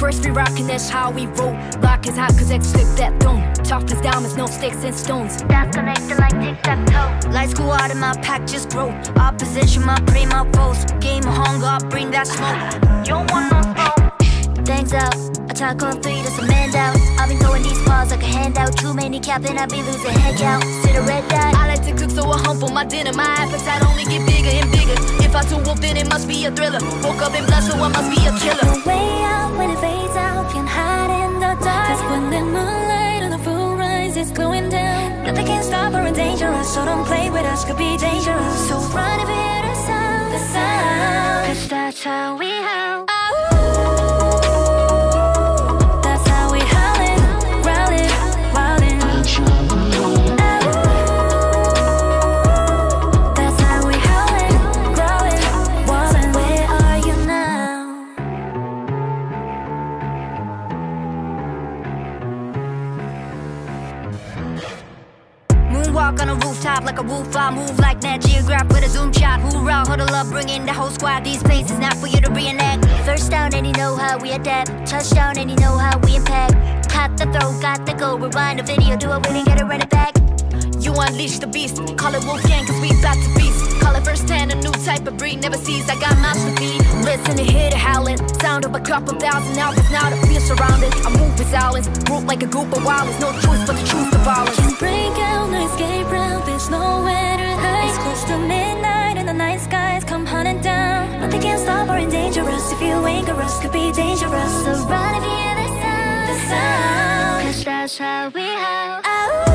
First we rock and that's how we roll. Rock is hot cause X flip that dome. Tough as diamonds, no sticks and stones. That's connected like tic-tac-toe. Lights go out and my pack just grow. Opposition, my prey, my foes. Game of hunger, I bring that smoke. You don't want no smoke. Thanks out, attack on 3, that's a man down. I've been throwing these bars like a handout. Too many capping, I be losing head count. Sit a red dot. I like to cook so I humble my dinner. My appetite only get bigger and bigger. If I too wolf then it must be a thriller. Woke up in blood so I must be a killer. No way out when it fades out. Can hide in the dark. Cause when the moonlight on the full rise is going down, nothing can stop or endanger us. So don't play with us, could be dangerous. So run if you hear the sound, the sound. Cause that's how we howl. That's how we howling, growling, wildin'. That's how we howling, growling, wildin'. Where are you now? Moonwalk on a rooftop like a wolf. I move like Nat Geograph with a zoom shot. Hoorah, huddle up, bring in the whole squad. These places not for you to reenact. First down and you know how we adapt. Touchdown and you know how we impact. Caught the throw, got the goal. Rewind the video, do it when you gotta run it back. You unleash the beast. Call it Wolfgang cause we back to beast. Call it first hand, a new type of breed. Never sees, I got mouths to feed. Listen to hear the howling. Sound of a couple thousand albums. Now the fear surrounded. I move with silence. Group like a group of wilders. No choice but to choose the violence. Can't break out, no escape route. There's nowhere to hide. It's close to midnight and the night skies come hunting down. Nothing can stop or endanger us. If you anger us, could be dangerous. So run if you hear the sound, the sound. Cause that's how we howl.